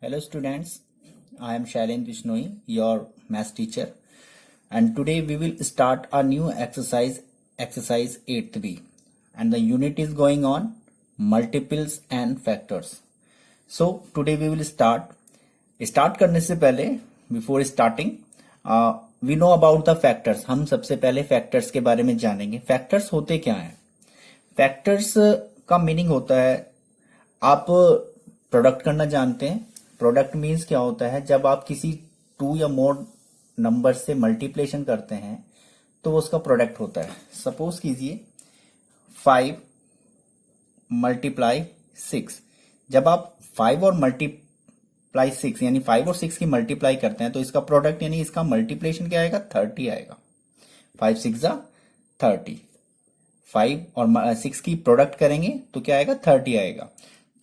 Hello students, I am Shailen Bishnoi, your math teacher, and today we will start a new exercise 8th B, and the unit is going on multiples and factors. So today we will start करने से पहले before starting we know about the factors. हम सबसे पहले factors के बारे में जानेंगे. factors होते क्या हैं? factors का मीनिंग होता है, आप प्रोडक्ट करना जानते हैं. प्रोडक्ट मीन्स क्या होता है, जब आप किसी 2 या मोर नंबर से मल्टीप्लिकेशन करते हैं तो वो उसका प्रोडक्ट होता है. सपोज कीजिए 5 मल्टीप्लाई 6. जब आप 5 और मल्टीप्लाई 6 यानी 5 और 6 की मल्टीप्लाई करते हैं तो इसका प्रोडक्ट यानी इसका मल्टीप्लिकेशन क्या आएगा, 30 आएगा. 5 6 जा 30. 5 और 6 की प्रोडक्ट करेंगे तो क्या आएगा, 30 आएगा.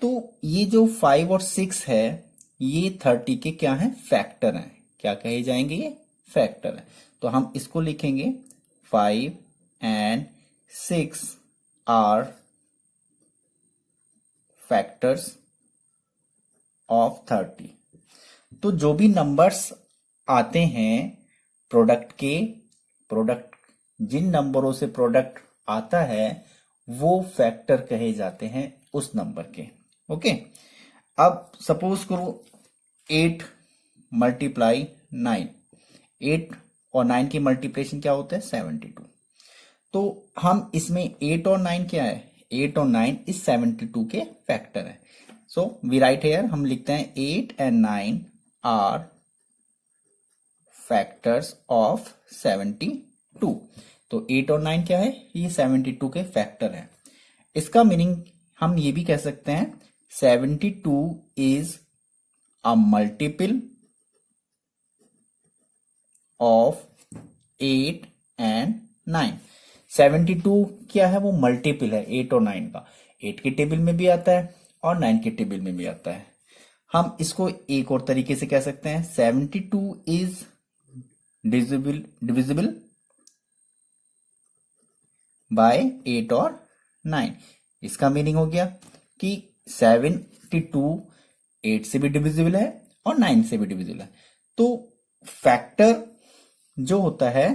तो ये जो 5 और 6 है ये 30 के क्या है, फैक्टर हैं. क्या कहे जाएंगे, ये फैक्टर है. तो हम इसको लिखेंगे 5 एंड 6 आर फैक्टर्स ऑफ 30. तो जो भी नंबर्स आते हैं प्रोडक्ट जिन नंबरों से प्रोडक्ट आता है वो फैक्टर कहे जाते हैं उस नंबर के. ओके. अब सपोज करो 8 मल्टीप्लाई 9. 8 और 9 की मल्टीप्लिकेशन क्या होता है, 72. तो हम इसमें 8 और 9 क्या है, 8 और 9 इस 72 के फैक्टर है. सो वी राइट हियर, हम लिखते हैं 8 एंड 9 आर फैक्टर्स ऑफ 72. तो 8 और 9 क्या है, ये 72 के फैक्टर है. इसका मीनिंग हम ये भी कह सकते हैं 72 is a multiple of 8 and 9. 72 क्या है, वो मल्टीपल है 8 और 9 का. 8 के टेबल में भी आता है और 9 के टेबल में भी आता है. हम इसको एक और तरीके से कह सकते हैं 72 is divisible by 8 और 9. इसका मीनिंग हो गया कि 72 8 से भी डिविजिबल है और 9 से भी डिविजिबल है. तो फैक्टर जो होता है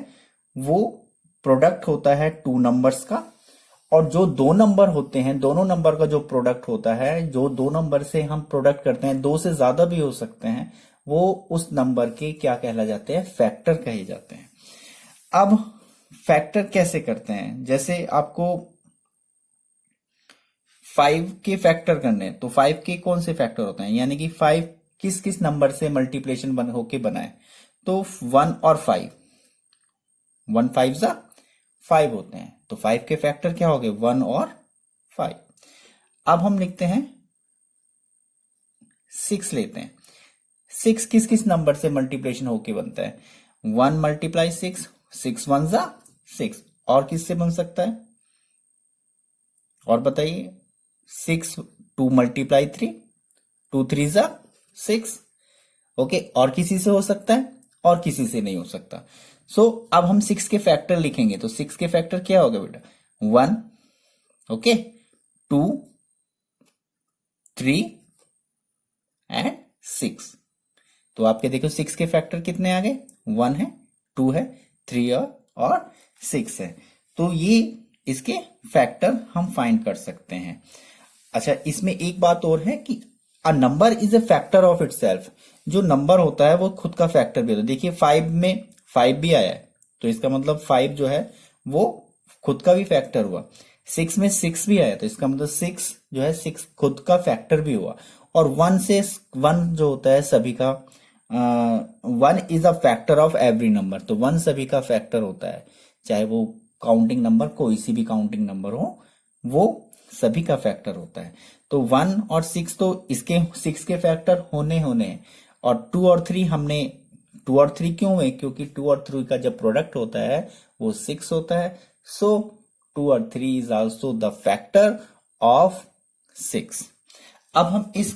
वो प्रोडक्ट होता है 2 नंबर्स का, और जो 2 नंबर होते हैं दोनों नंबर का जो प्रोडक्ट होता है, जो 2 नंबर से हम प्रोडक्ट करते हैं, 2 से ज्यादा भी हो सकते हैं, वो उस नंबर के क्या कहला जाते हैं, फैक्टर कहे जाते हैं. अब फैक्टर कैसे करते हैं, जैसे आपको 5 के फैक्टर करने हैं तो 5 के कौन से फैक्टर होते हैं, यानी कि 5 किस किस नंबर से मल्टीप्लिकेशन होके बनाए, तो 1 और 5, 1 5 जा 5 होते हैं. तो 5 के फैक्टर क्या हो गए, 1 और 5. अब हम लिखते हैं 6 लेते हैं. 6 किस किस नंबर से मल्टीप्लिकेशन होके बनता है, 1 मल्टीप्लाई 6, 6 1 जा 6. और किससे बन सकता है, और बताइए, 6 2 मल्टीप्लाई 3, 2 3 जा 6. ओके. और किसी से हो सकता है और किसी से नहीं हो सकता. सो अब हम 6 के फैक्टर लिखेंगे तो 6 के फैक्टर क्या होगा बेटा, 1, ओके, 2 3 एंड 6. तो आपके देखो 6 के फैक्टर कितने आ गए, 1 है, 2 है, 3 और 6 है. तो ये इसके फैक्टर हम फाइंड कर सकते हैं. अच्छा, इसमें एक बात और है कि a number is a factor of itself. जो नंबर होता है वो खुद का फैक्टर भी होता है. देखिए 5 में 5 भी आया है तो इसका मतलब 5 जो है वो खुद का भी फैक्टर हुआ. 6 में 6 भी आया तो इसका मतलब 6 जो है 6 खुद का फैक्टर भी हुआ. और 1 से 1 जो होता है सभी का, 1 is a factor of every number. तो 1 सभी का फैक्टर होता है, चाहे वो काउंटिंग नंबर कोई सी भी काउंटिंग नंबर हो, वो सभी का फैक्टर होता है. तो 1 और 6 तो इसके 6 के फैक्टर होने हैं. और 2 और 3 हमने 2 और 3 क्यों हुए, क्योंकि 2 और 3 का जब प्रोडक्ट होता है वो 6 होता है. सो 2 और 3 is also the factor of 6. अब हम इस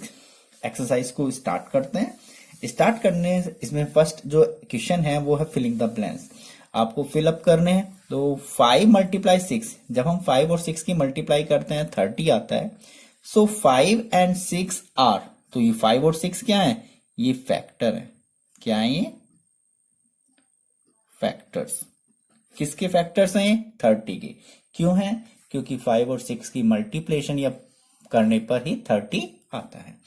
एक्सरसाइज को स्टार्ट करते हैं. स्टार्ट करने इसमें फर्स्ट जो क्वेश्चन है वो है फिलिंग द ब्लैंक्स. आपको फिलअप करने हैं. तो 5 मल्टीप्लाई 6, जब हम 5 और 6 की मल्टीप्लाई करते हैं 30 आता है. सो 5 एंड 6 आर, तो ये 5 और 6 क्या है, ये फैक्टर है। क्या है ये, फैक्टर्स। किसके फैक्टर्स हैं ये, 30 के। क्यों है, क्योंकि 5 और 6 की मल्टीप्लिकेशन या करने पर ही 30 आता है।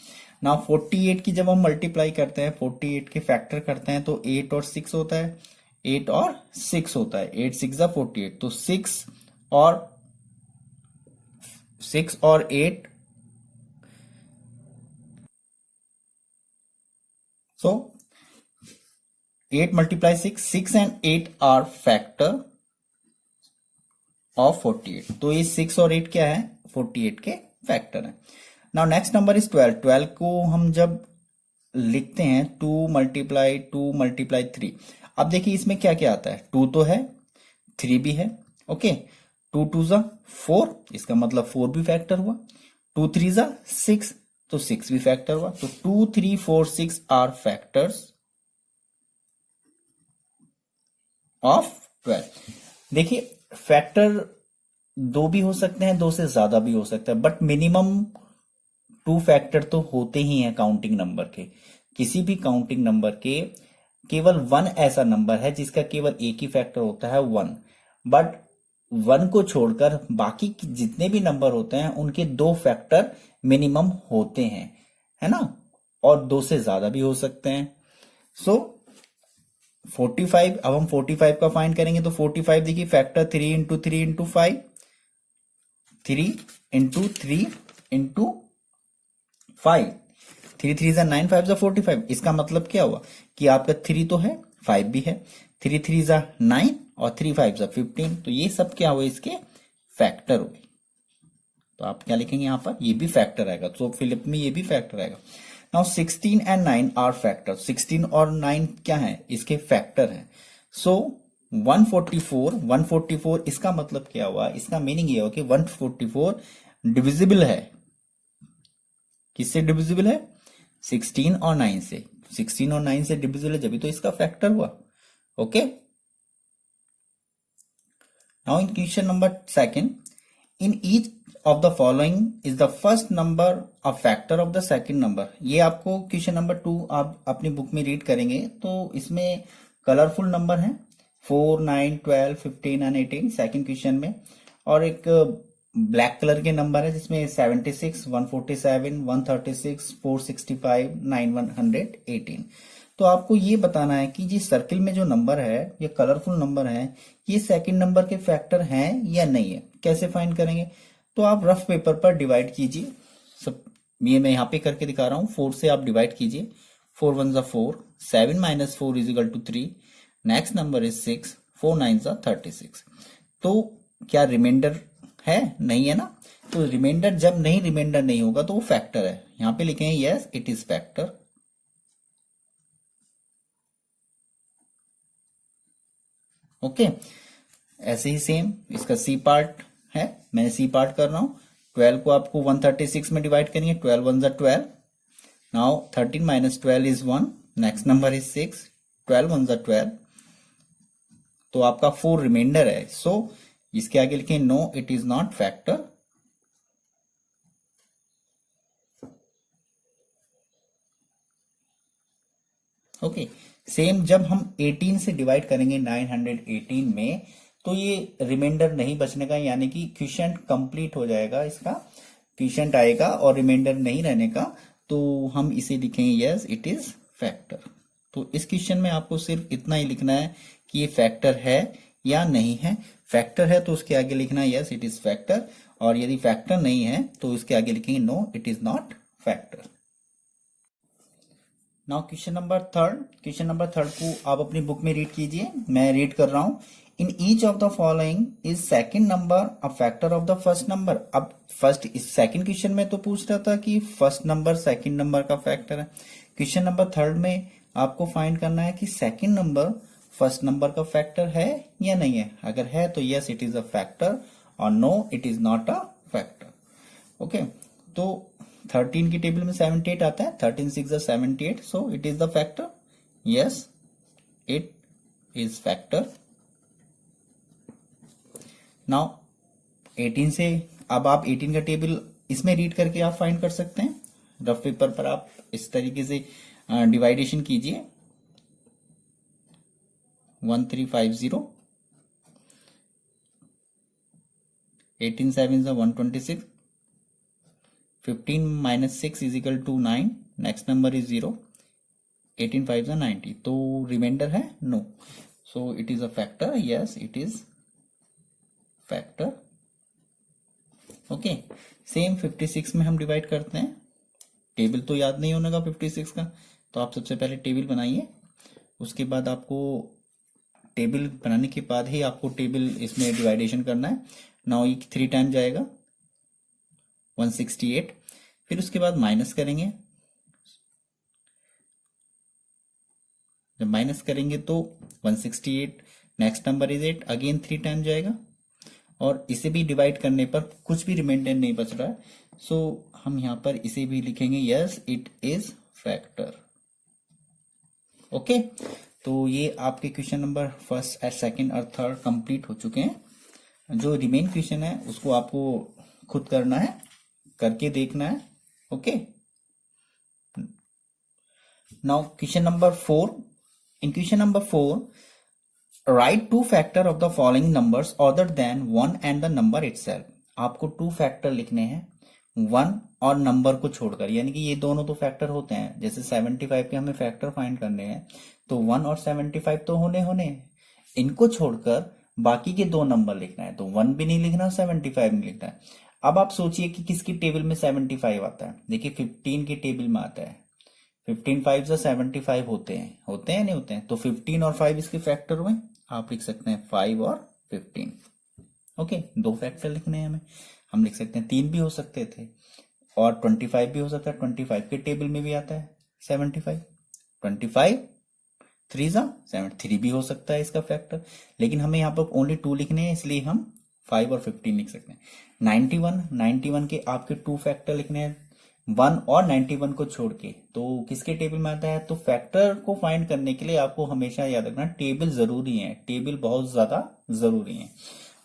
नाउ 48 की जब हम मल्टीप्लाई करते हैं, 48 के फैक्टर करते हैं तो 8 और 6 होता है, 8 और 6 होता है, 8 6 जा 48, तो 6 और 8, so 8 multiply 6, 6 and 8 are factor of 48। तो ये 6 और 8 क्या है, 48 के फैक्टर है। Now next number is 12। 12 को हम जब लिखते हैं 2 मल्टीप्लाई 3। अब देखिए इसमें क्या क्या आता है, 2 तो है, 3 भी है। ओके, 2 2 जा 4, इसका मतलब 4 भी फैक्टर हुआ। 2 3 जा 6, तो 6 भी फैक्टर हुआ। तो 2 3 4 6 आर फैक्टर्स ऑफ 12। देखिए फैक्टर 2 भी हो सकते हैं, 2 से ज्यादा भी हो सकता है, बट मिनिमम 2 फैक्टर तो होते ही हैं काउंटिंग नंबर के। किसी भी काउंटिंग नंबर के केवल 1 ऐसा नंबर है जिसका केवल एक ही फैक्टर होता है 1, बट 1 को छोड़कर बाकी जितने भी नंबर होते हैं उनके 2 फैक्टर मिनिमम होते हैं, है ना, और 2 से ज्यादा भी हो सकते हैं। सो 45, अब हम 45 का फाइंड करेंगे तो 45 देखिए factor 3 into 3 into 5, 3 into 3 into 5, 3 3 जा 9, 5 जा 45। इसका मतलब क्या हुआ कि आपका 3 तो है, 5 भी है, 3 3 जा 9 और 3 5 जा 15, तो ये सब क्या हुए, इसके फैक्टर हुए। तो आप क्या लिखेंगे यहां पर, ये भी फैक्टर आएगा, तो फिलिप में ये भी फैक्टर आएगा। Now 16 and 9 are factor. 16 और 9 क्या है, इसके फैक्टर है। सो 144 इसका मतलब क्या हुआ, इसका मीनिंग ये हुआ कि 144 डिविजिबल है। किससे डिविजिबल है, 16 और 9 से। 16 और 9 से डिविजिबल है, जब तो इसका फैक्टर हुआ। Okay, now in question number second, in each of the following is the first number a factor of the second number. ये आपको क्वेश्चन नंबर 2 आप अपनी बुक में रीड करेंगे तो इसमें कलरफुल नंबर है 4 9 12 15 एंड 18 सेकंड क्वेश्चन में, और एक ब्लैक कलर के नंबर है जिसमें 76 147 136 465 9118। तो आपको ये बताना है कि जी सर्किल में जो नंबर है, ये कलरफुल नंबर है, ये सेकंड नंबर के फैक्टर हैं या नहीं है। कैसे फाइंड करेंगे, तो आप रफ पेपर पर डिवाइड कीजिए। सब ये मैं यहाँ पे करके दिखा रहा हूँ, 4 से आप डिवाइड कीजिए, 4 1 जा 4, 7 minus 4 is equal to 3, next number is 6, 4 9 जा 36। तो क्या रिमाइंडर है, नहीं है ना, तो रिमाइंडर जब नहीं रिमाइंडर नहीं होगा तो वो फैक्टर है। यहां पे लिखेंगे yes it is factor. Okay, ऐसे ही सेम इसका सी पार्ट है, मैं सी पार्ट कर रहा हूं। 12 को आपको 136 में डिवाइड करेंगे, 12 1 जा 12, now 13 minus 12 is 1, next number is 6, 12 1 जा 12, तो आपका 4 रिमाइंडर है। सो इसके आगे लिखें no it is not factor. Okay, same जब हम 18 से डिवाइड करेंगे 918 में, तो ये रिमाइंडर नहीं बचने का, यानी कि क्वोशिएंट कंप्लीट हो जाएगा, इसका क्वोशिएंट आएगा और रिमाइंडर नहीं रहने का, तो हम इसे लिखेंगे यस इट इज फैक्टर। तो इस क्वेश्चन में आपको सिर्फ इतना ही लिखना है कि ये फैक्टर है या नहीं है। फैक्टर है तो उसके आगे लिखना है यस इट इज फैक्टर, और यदि फैक्टर नहीं है तो इसके आगे लिखेंगे no it is not factor. Now question number third. Question number third को आप अपनी बुक में रीड कीजिए, मैं रीड कर रहा हूं। In each of the following is second number a factor of the first number. अब फर्स्ट इस सेकंड क्वेश्चन में तो पूछ रहा था कि फर्स्ट नंबर सेकंड नंबर का फैक्टर है। क्वेश्चन नंबर थर्ड में आपको फाइंड करना है कि सेकंड नंबर फर्स्ट नंबर का फैक्टर है या नहीं है। अगर है तो yes it is a factor, और no it is not a factor. Okay, तो 13 की टेबल में 78 आता है, 13 6 जा 78, सो it is the factor, yes it is factor. Now 18 से अब आप 18 का टेबल इसमें रीड करके आप फाइंड कर सकते हैं। रफ पेपर पर आप इस तरीके से डिवाइडेशन कीजिए। 1350, 18 7 is 126, 15 minus 6 is equal to 9, next number is 0, 18 5 is 90, तो रिमाइंडर है no, so it is a factor, yes it is factor. Okay, same 56 में हम डिवाइड करते हैं। टेबल तो याद नहीं होने का 56 का, तो आप सबसे पहले टेबल बनाइए, उसके बाद आपको टेबल बनाने के बाद ही आपको टेबल इसमें डिवाइडेशन करना है। नाउ ये 3 टाइम जाएगा 168, फिर उसके बाद माइनस करेंगे, जब माइनस करेंगे तो 168, next number is 8, again 3 time जाएगा, और इसे भी डिवाइड करने पर कुछ भी रिमाइंडर नहीं बच रहा है, सो हम यहां पर इसे भी लिखेंगे yes it is factor. Okay, तो ये आपके question number first and second और थर्ड कंप्लीट हो चुके हैं। जो रिमेन क्वेश्चन है उसको आपको खुद करना है, करके देखना है। Okay, now question number 4। In question number 4, right 2 factor of the following numbers other than 1 and the number itself. आपको 2 फैक्टर लिखने हैं 1 और नंबर को छोड़कर, यानी कि ये दोनों तो फैक्टर होते हैं। जैसे 75 के हमें फैक्टर फाइंड करने हैं, तो 1 और 75 तो होने, इनको छोड़कर बाकी के 2 नंबर लिखना है, तो 1 भी नहीं लिखना, 75 नहीं लिखना है। अब आप सोचिए कि किसकी टेबल में 75 आता है। देखिए 15 की टेबल में आता है, 15 5 से 75 होते हैं नहीं होते हैं, तो 15 और 5 इसके फैक्टर हुए, आप लिख सकते हैं 5 और 15। ओके, 2 फैक्टर लिखने हैं हमें, हम लिख सकते हैं 3 भी हो सकते थे और 25 भी हो सकता है। 25 के टेबल में भी आता है 75, 25 3 जा 7, 3 भी हो सकता है इसका फैक्टर, लेकिन हमें यहाँ पर ओनली 2 लिखने हैं, इसलिए हम 5 और 15 लिख सकते हैं। 91 के आपके 2 फैक्टर लिखने हैं, 1 और 91 को छोड़ के, तो किसके टेबल में आता है। तो फैक्टर को फाइंड करने के लिए आपको हमेशा याद रखना टेबल जरूरी है, टेबल बहुत ज्यादा जरूरी है,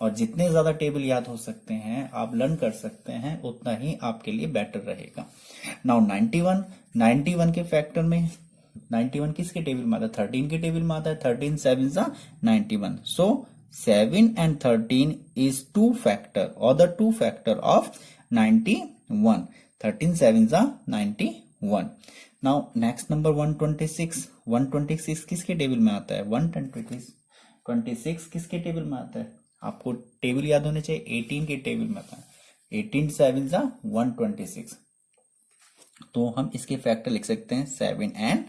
और जितने ज्यादा टेबल याद हो सकते हैं आप लर्न कर सकते हैं, उतना ही आपके लिए बेटर रहेगा। नाउ 91 के फैक्टर में 91 किसके टेबल में आता है, 13 के टेबल में आता है। 13 7 जा 91, सो 7 and 13 is 2 factor or the 2 factor of 91. 13 7 जा 91. Now next number 126. 126 किसके टेबल में आता है, 126 किसके टेबल में आता है, आपको टेबल याद होने चाहिए, 18 के टेबल में आता है। 18 7 जा 126, तो हम इसके फैक्टर लिख सकते हैं 7 and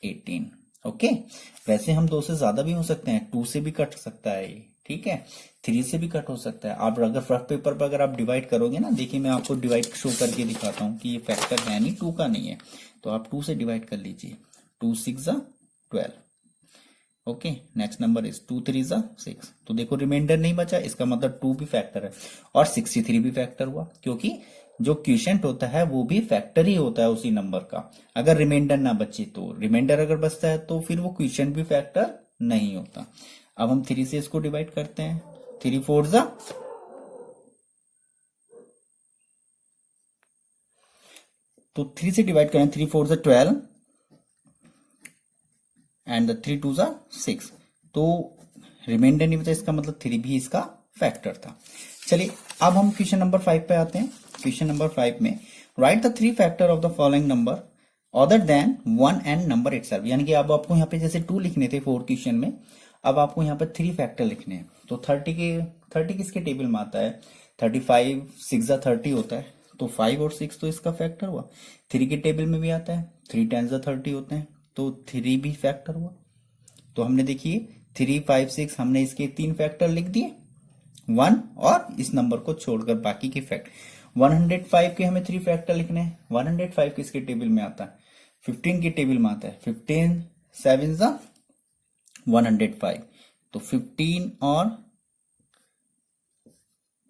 18। ओके, वैसे हम 2 से ज्यादा भी हो सकते हैं, 2 से भी कट सकता है ये, ठीक है, 3 से भी कट हो सकता है। आप अगर रफ पेपर पर अगर आप डिवाइड करोगे ना, देखिए मैं आपको डिवाइड शो करके दिखाता हूं कि ये फैक्टर है नहीं, 2 का नहीं है, तो आप 2 से डिवाइड कर लीजिए। 2 6 जा 12। ओके, नेक्स्ट नंबर इज 2 3 जा 6, तो देखो रिमाइंडर नहीं बचा, इसका मतलब 2 भी फैक्टर है और 63 भी फैक्टर हुआ, क्योंकि जो क्वोशिएंट होता है वो भी फैक्टर ही होता है उसी नंबर का। अगर रिमाइंडर ना बचे, तो रिमाइंडर अगर बचता है तो फिर वो क्वोशिएंट भी फैक्टर नहीं होता। अब हम 3 से इसको डिवाइड करते हैं, 3 4 जा, तो 3 से डिवाइड करें, 3 4 जा 12 एंड 3 2 जा 6, तो रिमाइंडर नहीं बचा, इसका मतलब 3 भी इसका फैक्टर था। चलिए अब हम क्वेश्चन नंबर 5 पे आते हैं। क्वेश्चन नंबर 5 में right the 3 factor of the following number other than 1 and number itself, यानी कि अब आपको यहाँ पे जैसे 2 लिखने थे 4 क्वेश्चन में, अब आपको यहाँ पर 3 फैक्टर लिखने हैं। तो 30 किसके टेबल में आता है, 35 6 जा 30 होता है, तो 5 और 6 तो इसका फैक्टर हुआ। 3 के टेबल में भी आता है, 3 10 जा 30 होते हैं, तो 3 भी फैक्टर हुआ। तो हमने देखिए 3 5 6 हमने इसके 3 फैक्टर लिख दिए, 1 और इस नंबर को छोड़कर बाकी के फैक्टर। 105 के हमें 3 फैक्टर लिखने हैं। 105 किसके टेबल में आता है, 15 के टेबल में आता है। 15 7 जा 105, तो 15 और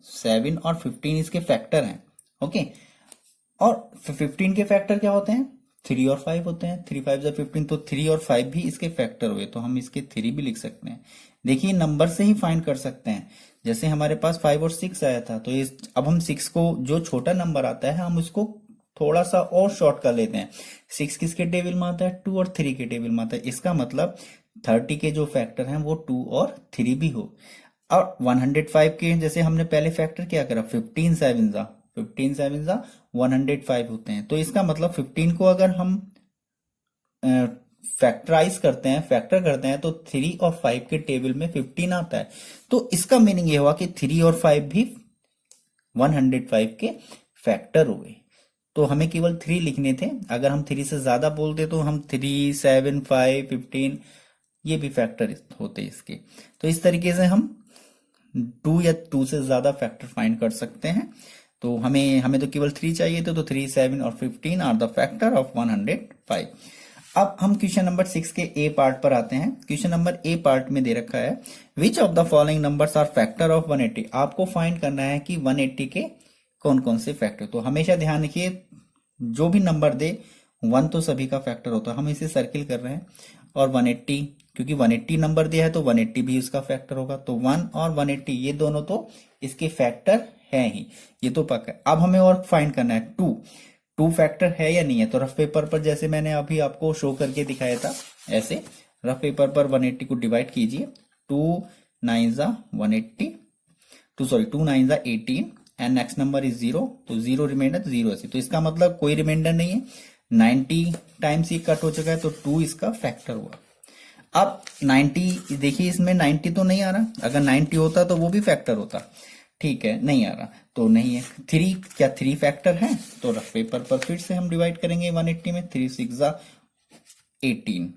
7 और 15 इसके फैक्टर हैं। ओके, और 15 के फैक्टर क्या होते हैं, 3 और 5 होते हैं। 3 5 जा 15, तो 3 और 5 भी इसके फैक्टर हुए, तो हम इसके 3 भी लिख सकते हैं। देखिए नंबर से ही फाइंड कर सकते हैं, जैसे हमारे पास 5 और 6 आया था, तो इस अब हम 6 को, जो छोटा नंबर आता है हम उसको थोड़ा सा और शॉर्ट कर लेते हैं। 6 किसके टेबल में आता है? 2 और 3 के टेबल में आता है। इसका मतलब 30 के जो फैक्टर हैं वो 2 और 3 भी हो। और 105 के जैसे हमने पहले फैक्टर क्या करा, 15 7 जा 105 होते हैं। तो इसका मतलब 15 को अगर हम फैक्टर करते हैं तो 3 और 5 के टेबल में 15 आता है। तो इसका मीनिंग ये हुआ कि 3 और 5 भी 105 के फैक्टर हुए। तो हमें केवल 3 लिखने थे। अगर हम 3 से ज्यादा बोलते तो हम 3 7 5 15 ये भी फैक्टर होते इसके। तो इस तरीके से हम 2 या 2 से ज्यादा फैक्टर फाइंड कर सकते हैं। तो हमें तो केवल 3 चाहिए थे, तो 3 7 और 15 आर द फैक्टर ऑफ 105। अब हम क्वेश्चन नंबर 6 के ए पार्ट पर आते हैं। क्वेश्चन नंबर ए पार्ट में दे रखा है which of the following numbers are factor of 180। आपको फाइंड करना है कि 180 के कौन कौन से फैक्टर। तो हमेशा ध्यान रखिए, जो भी नंबर दे 1 तो सभी का फैक्टर होता है। हम इसे सर्किल कर रहे हैं। और 180, क्योंकि 180 नंबर दिया है तो 180 भी उसका फैक्टर होगा। तो 1 और 180 ये दोनों तो इसके फैक्टर है ही, ये तो पक्का है। अब हमें और फाइंड करना है 2 फैक्टर है या नहीं है। तो रफ पेपर पर जैसे मैंने अभी आपको शो करके दिखाया था, ऐसे रफ पेपर पर 180 को डिवाइड कीजिए। 2 9 जा 180, 2 9 जा 18 एंड नेक्स्ट नंबर इज 0। तो 0 रिमाइंडर 0 ऐसे। तो इसका मतलब कोई रिमाइंडर नहीं है। 90 टाइम्स ये कट हो चुका है, तो 2 इसका फैक्टर हुआ। अब 90 देखिए, इसमें 90 तो नहीं आ रहा। अगर 90 होता तो वो भी फैक्टर होता। ठीक है, नहीं आ रहा तो नहीं है। 3 क्या 3 फैक्टर है? तो रफ पेपर पर फिर से हम डिवाइड करेंगे 180 में। 3 6 जा 18।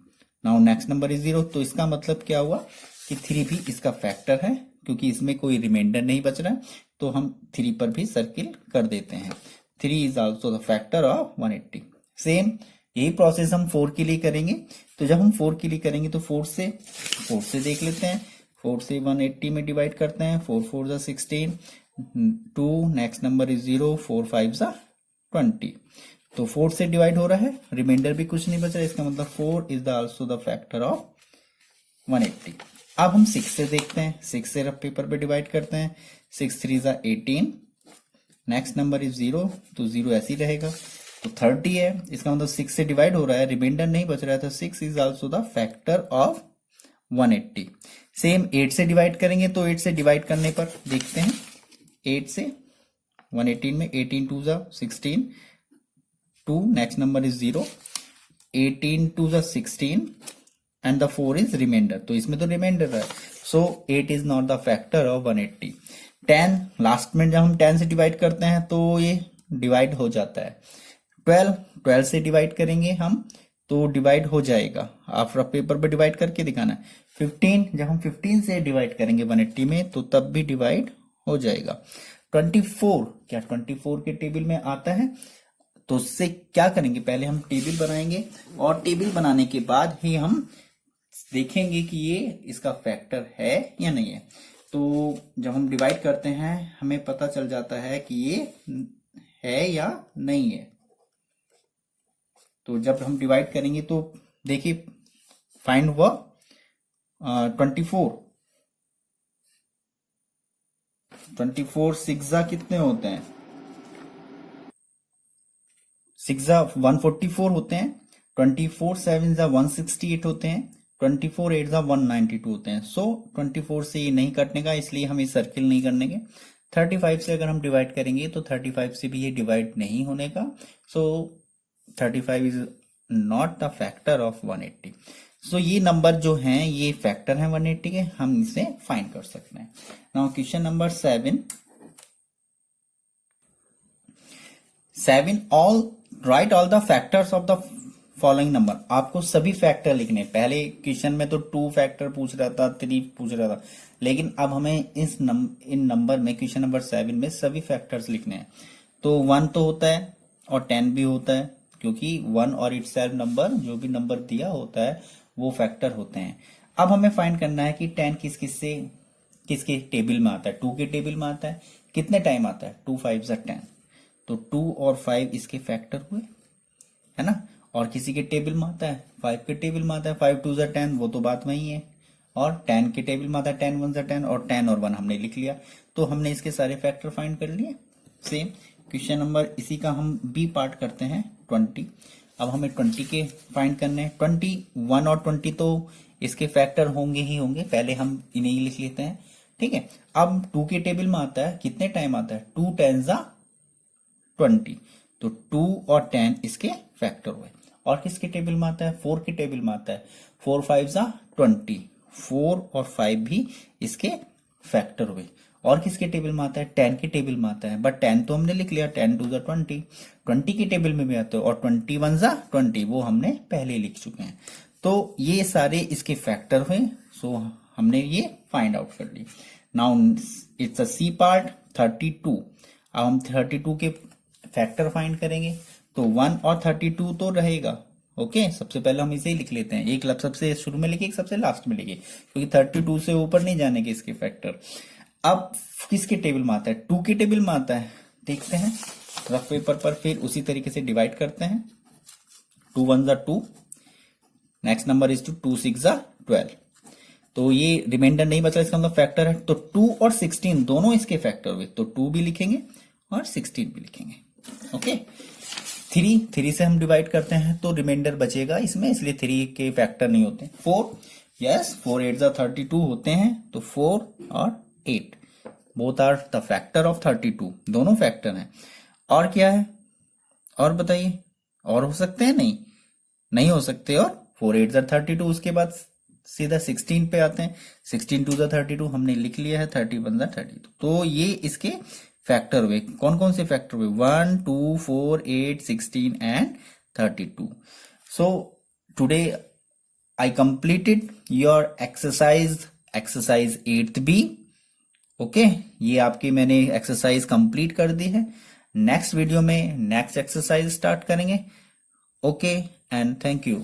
Now next number is 0। तो इसका मतलब क्या हुआ कि 3 भी इसका फैक्टर है, क्योंकि इसमें कोई रिमाइंडर नहीं बच रहा है। तो हम 3 पर भी सर्किल कर देते हैं। 3 is also the factor of 180। Same यही प्रोसेस हम 4 के लिए करेंगे। तो जब हम 4 के लिए करेंगे तो 4 से देख लेते हैं। 4 से 180 में डिवाइड करते हैं। 4 4 जा 16, 2 नेक्स्ट नंबर इज 0, 4 5 जा 20। तो 4 से डिवाइड हो रहा है, रिमाइंडर भी कुछ नहीं बच रहा है। इसका मतलब 4 is the also the factor of 180। अब हम 6 से देखते हैं। 6 से रफ पेपर पे डिवाइड करते हैं। 6 3 जा 18, नेक्स्ट नंबर इज 0, तो 0 ऐसे ही रहेगा। तो 30 है, इसका मतलब 6 से डिवाइड हो रहा है, रिमाइंडर नहीं बच रहा है। तो 6 is also the factor of 180। Same 8 से डिवाइड करेंगे। तो 8 से डिवाइड करने पर देखते हैं। 8 से 118 में 18 2 जा 16, 2 नेक्स्ट नंबर इज 0, 18 2 जा 16 एंड द 4 इज रिमाइंडर। तो इसमें तो रिमाइंडर है। सो 8 is not the factor of 180। 10 last में जब हम 10 से डिवाइड करते हैं तो ये डिवाइड हो जाता है। 12 से डिवाइड करेंगे हम तो डिवाइड हो जाएगा। आप रफ पेपर पर डिवाइड करके दिखाना है। 15 जब हम 15 से डिवाइड करेंगे 180 में तो तब भी डिवाइड हो जाएगा। 24 क्या 24 के टेबल में आता है? तो उससे क्या करेंगे, पहले हम टेबल बनाएंगे और टेबल बनाने के बाद ही हम देखेंगे कि ये इसका फैक्टर है या नहीं है। तो जब हम डिवाइड करते हैं हमें पता चल जाता है कि ये है या नहीं है। तो जब हम डिवाइड करेंगे तो देखिए फाइंड हुआ 24 6 जा कितने होते हैं? 6 जा 144 होते हैं। 24 7 जा 168 होते हैं। 24 8 जा 192 होते हैं। सो 24 से ये नहीं कटने का, इसलिए हम ये सर्किल नहीं करने के। 35 से अगर हम डिवाइड करेंगे तो 35 से भी ये डिवाइड नहीं होने का। सो 35 is not the factor of 180। सो ये नंबर जो हैं ये फैक्टर हैं 180 के, हम इसे फाइंड कर सकते हैं। Now question number 7 all right all the factors of the following number. आपको सभी फैक्टर लिखने। पहले क्वेश्चन में तो 2 फैक्टर पूछ रहा था, 3 पूछ रहा था, लेकिन अब हमें इन नंबर में क्वेश्चन नंबर 7 में सभी फैक्टर्स लिखने हैं। तो 1 तो होता है और 10 भी होता है, क्योंकि 1 और इट्स सेल्फ नंबर जो भी नंबर दिया होता है वो फैक्टर होते हैं। अब हमें फाइंड करना है कि 10 किसके टेबल में आता है। 2 के टेबल में आता है। कितने टाइम आता है? 2 5 जा 10। तो 2 और 5 इसके फैक्टर हुए, है ना। और किसी के टेबल में आता है 5 के टेबल में आता है। 5 2 जा 10, वो तो बात वही है। और 10 के टेबल में आता है 10 1 जा 10, और 10 और 1 हमने लिख लिया। तो हमने इसके सारे फैक्टर फाइंड कर लिए। सेम क्वेश्चन नंबर इसी का हम बी पार्ट करते हैं 20। अब हमें 20 के फाइंड करने हैं। 21 और 20 तो इसके फैक्टर होंगे ही होंगे, पहले हम इन्हें ही लिख लेते हैं, ठीक है। अब 2 के टेबल में आता है, कितने टाइम आता है, 2 10 20, तो 2 और 10 इसके फैक्टर हुए। और किसके टेबल में आता है, 4 के टेबल में आता है, 4 5 20, 4 और 5 भी इसके फैक्टर हुए। और किसके टेबल में आता है, 10 के टेबल में आता है, बट 10 तो हमने लिख लिया, 10 2 20, 20 के टेबल में भी आता है, और 21 20 वो हमने पहले लिख चुके हैं। तो ये सारे इसके फैक्टर हुए, सो हमने ये फाइंड आउट कर ली। Now it's a C part 32। अब हम 32 के फैक्टर फाइंड करेंगे, तो 1 और 32 तो रहेगा, ओके। सबसे पहले हम इसे ही लिख लेते हैं, एक सबसे शुरू में लिखे, एक सबसे लास्ट में लिखे, क्योंकि 32 से ऊपर नहीं जाने के इसके फैक्टर। अब किसके टेबल में आता है, 2 के टेबल में आता है, देखते हैं रफ पेपर पर, फिर उसी तरीके से डिवाइड करते हैं। 2 1 2, नेक्स्ट नंबर इज 2 6 12, तो ये रिमाइंडर नहीं बचा, इसका मतलब फैक्टर है, तो 2 और 16 दोनों इसके फैक्टर हुए, तो 2 भी लिखेंगे और 16 भी लिखेंगे, ओके। 3 से हम डिवाइड करते हैं तो रिमाइंडर बचेगा इसमें, इसलिए 3 के फैक्टर नहीं होते। 4, यस 4 8 32 होते हैं, तो 4 और 8 both are the factor of 32, दोनों फैक्टर हैं। और क्या है, और बताइए, और हो सकते हैं, नहीं नहीं हो सकते। और 4 8 32, उसके बाद सीधा 16 पे आते हैं, 16 2 32 हमने लिख लिया है, 31 32, तो ये इसके फैक्टर हुए। कौन कौन से फैक्टर हुए, 1 2 4 8 16 and 32। So today I completed your exercise 8th B, okay. ये आपकी मैंने एक्सरसाइज कंप्लीट कर दी है। नेक्स्ट वीडियो में नेक्स्ट एक्सरसाइज स्टार्ट करेंगे, ओके एंड थैंक यू।